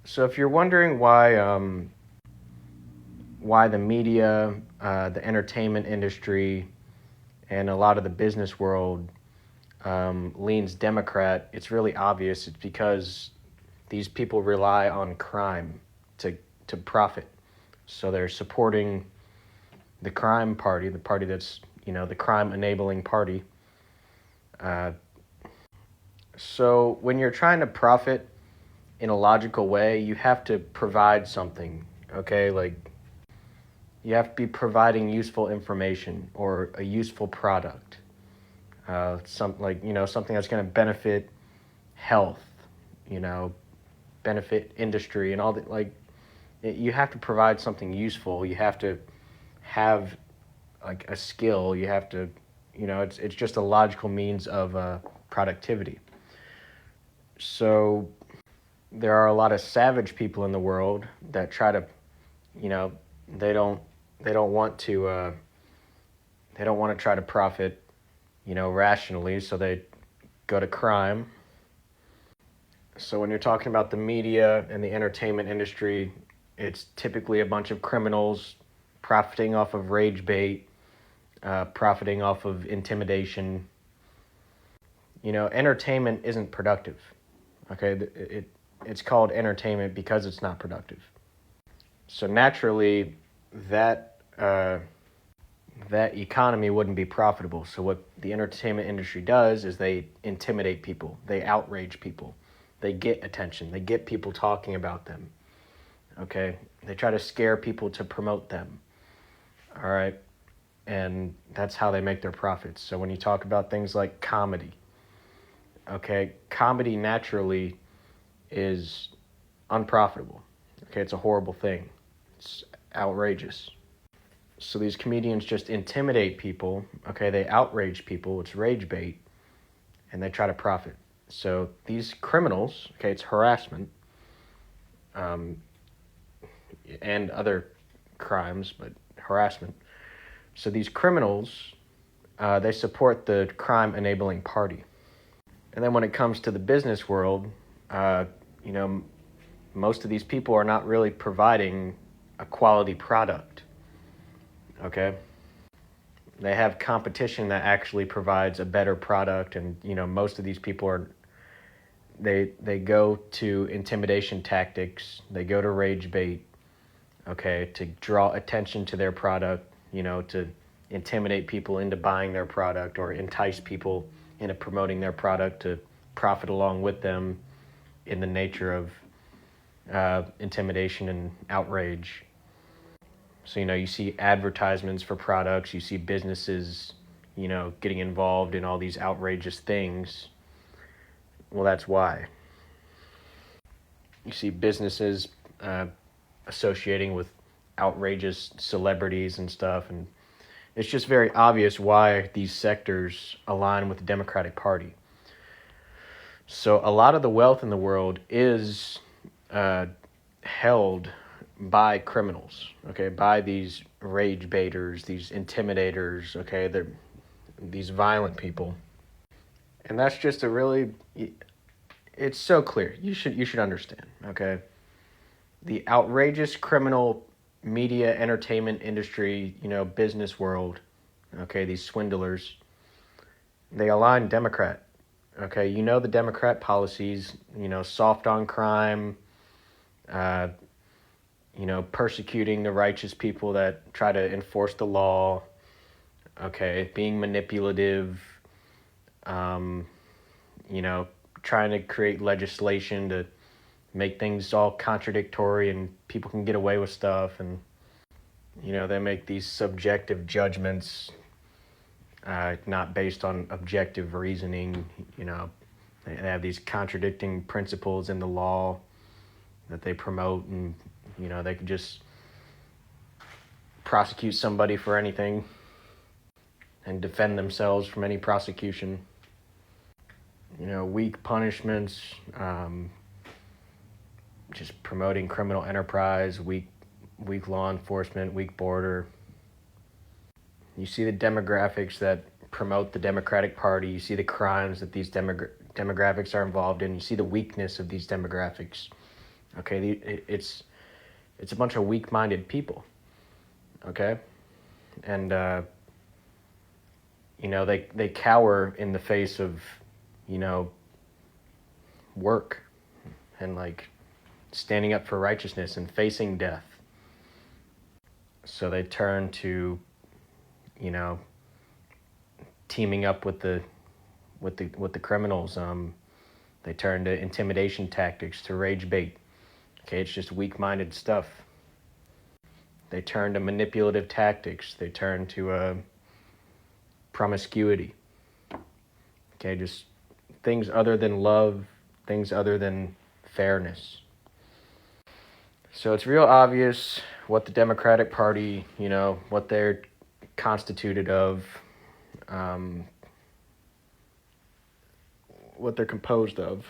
So if you're wondering why the media, the entertainment industry, and a lot of the business world leans Democrat, it's really obvious. It's because these people rely on crime to to profit. So they're supporting the crime party, the party that's the crime enabling party. Uh, so when you're trying to profit in a logical way, you have to provide something. Okay, like you have to be providing useful information or a useful product. Something that's going to benefit health, you know, benefit industry and all that. You have to provide something useful. You have to have like a skill. You have to, it's just a logical means of productivity. So there are a lot of savage people in the world that try to, you know, they don't they don't want to they don't want to try to profit, rationally. So they go to crime. So when you're talking about the media and the entertainment industry, it's typically a bunch of criminals profiting off of rage bait, profiting off of intimidation. Entertainment isn't productive. Okay, it's called entertainment because it's not productive. So naturally, that that economy wouldn't be profitable. So what the entertainment industry does is they intimidate people, they outrage people, they get attention, they get people talking about them. Okay, they try to scare people to promote them. All right, and that's how they make their profits. So when you talk about things like comedy, okay, comedy naturally is unprofitable. Okay, it's a horrible thing. It's outrageous. So these comedians just intimidate people. Okay, they outrage people. It's rage bait, and they try to profit. So these criminals, okay, it's harassment, um, and other crimes, but harassment. So these criminals, they support the crime enabling party. And then when it comes to the business world, uh, you know, most of these people are not really providing a quality product. Okay, they have competition that actually provides a better product, and most of these people are they go to intimidation tactics, they go to rage bait, okay, to draw attention to their product, to intimidate people into buying their product or entice people into promoting their product to profit along with them in the nature of intimidation and outrage. So, you see advertisements for products, you see businesses, getting involved in all these outrageous things. Well, that's why. You see businesses associating with outrageous celebrities and stuff, and it's just very obvious why these sectors align with the Democratic Party. So, a lot of the wealth in the world is held by criminals, okay, by these rage baiters, these intimidators, okay, they're these violent people. And that's just a really it's so clear. You should understand, okay? The outrageous criminal media entertainment industry, business world, okay, these swindlers, they align Democrat. Okay, the Democrat policies, soft on crime, uh, persecuting the righteous people that try to enforce the law, okay, being manipulative, um, trying to create legislation to make things all contradictory and people can get away with stuff. And, they make these subjective judgments, not based on objective reasoning. They have these contradicting principles in the law that they promote, and, they could just prosecute somebody for anything and defend themselves from any prosecution. Weak punishments, just promoting criminal enterprise, weak law enforcement, weak border. You see the demographics that promote the Democratic Party. You see the crimes that these demographics are involved in. You see the weakness of these demographics. Okay, it's a bunch of weak-minded people. Okay, and they cower in the face of work and like standing up for righteousness and facing death. So they turn to you know teaming up with the criminals. They turn to intimidation tactics, to rage bait. Okay, it's just weak-minded stuff. They turn to manipulative tactics. They turn to promiscuity. Okay, just things other than love, things other than fairness. So it's real obvious what the Democratic Party, what they're constituted of, what they're composed of.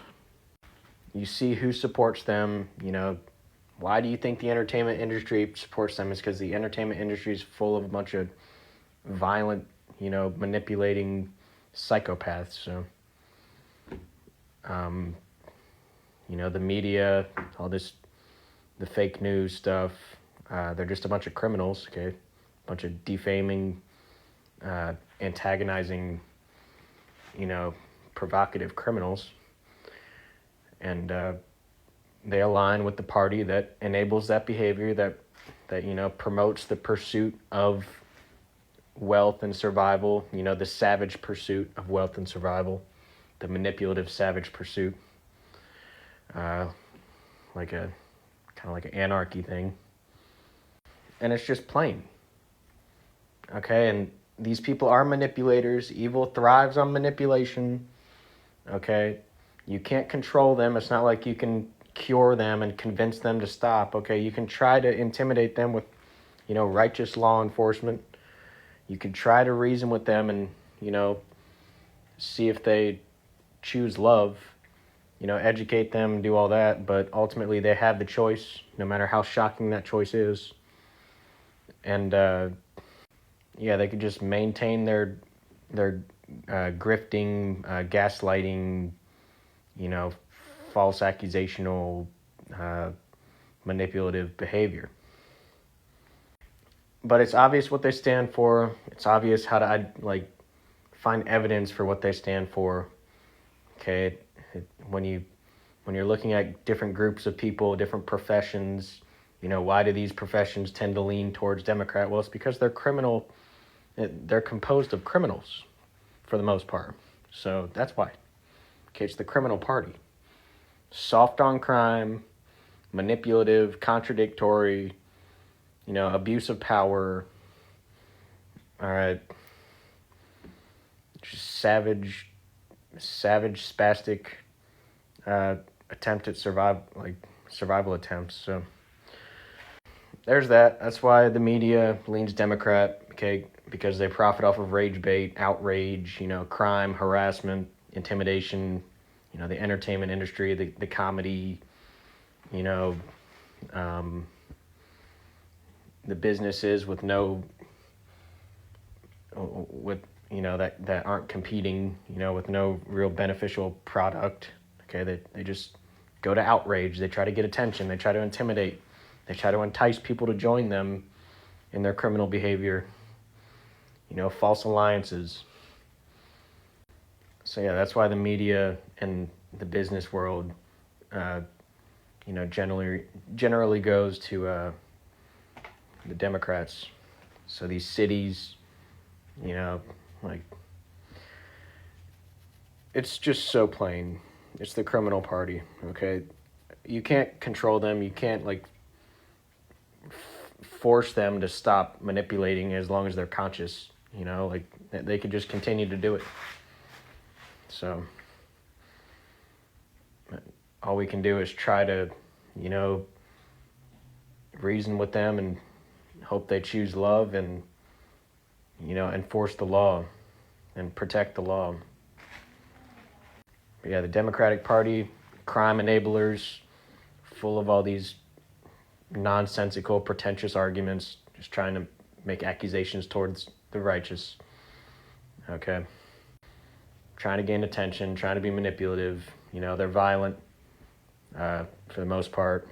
You see who supports them. Why do you think the entertainment industry supports them? It's because the entertainment industry is full of a bunch of violent, manipulating psychopaths. So, the media, all this, the fake news stuff, they're just a bunch of criminals, okay? A bunch of defaming, antagonizing, provocative criminals. And they align with the party that enables that behavior, that promotes the pursuit of wealth and survival, the savage pursuit of wealth and survival, the manipulative savage pursuit, like a kind of like an anarchy thing. And it's just plain. Okay, and these people are manipulators. Evil thrives on manipulation. Okay, you can't control them. It's not like you can cure them and convince them to stop. Okay, you can try to intimidate them with, righteous law enforcement. You can try to reason with them and, see if they choose love, educate them, do all that. But ultimately, they have the choice, no matter how shocking that choice is. And, they could just maintain their grifting, gaslighting, false accusational, manipulative behavior. But it's obvious what they stand for. It's obvious how to find evidence for what they stand for. Okay, when you're looking at different groups of people, different professions, why do these professions tend to lean towards Democrat? Well, it's because they're criminal. They're composed of criminals, for the most part. So that's why. Okay, it's the criminal party. Soft on crime, manipulative, contradictory, abuse of power. All right. Just savage, spastic attempt at survival attempts. So there's that. That's why the media leans Democrat, okay, because they profit off of rage bait, outrage, crime, harassment, intimidation, the entertainment industry, the comedy, the businesses with that aren't competing, with no real beneficial product. Okay, they just go to outrage. They try to get attention. They try to intimidate. They try to entice people to join them in their criminal behavior. False alliances. So yeah, that's why the media and the business world, generally goes to the Democrats. So these cities, it's just so plain. It's the criminal party. Okay, you can't control them. You can't force them to stop manipulating as long as they're conscious. They could just continue to do it. So all we can do is try to, reason with them and hope they choose love and, enforce the law and protect the law. But yeah, the Democratic Party, crime enablers, full of all these nonsensical, pretentious arguments, just trying to make accusations towards the righteous. Okay. Trying to gain attention, trying to be manipulative. They're violent for the most part.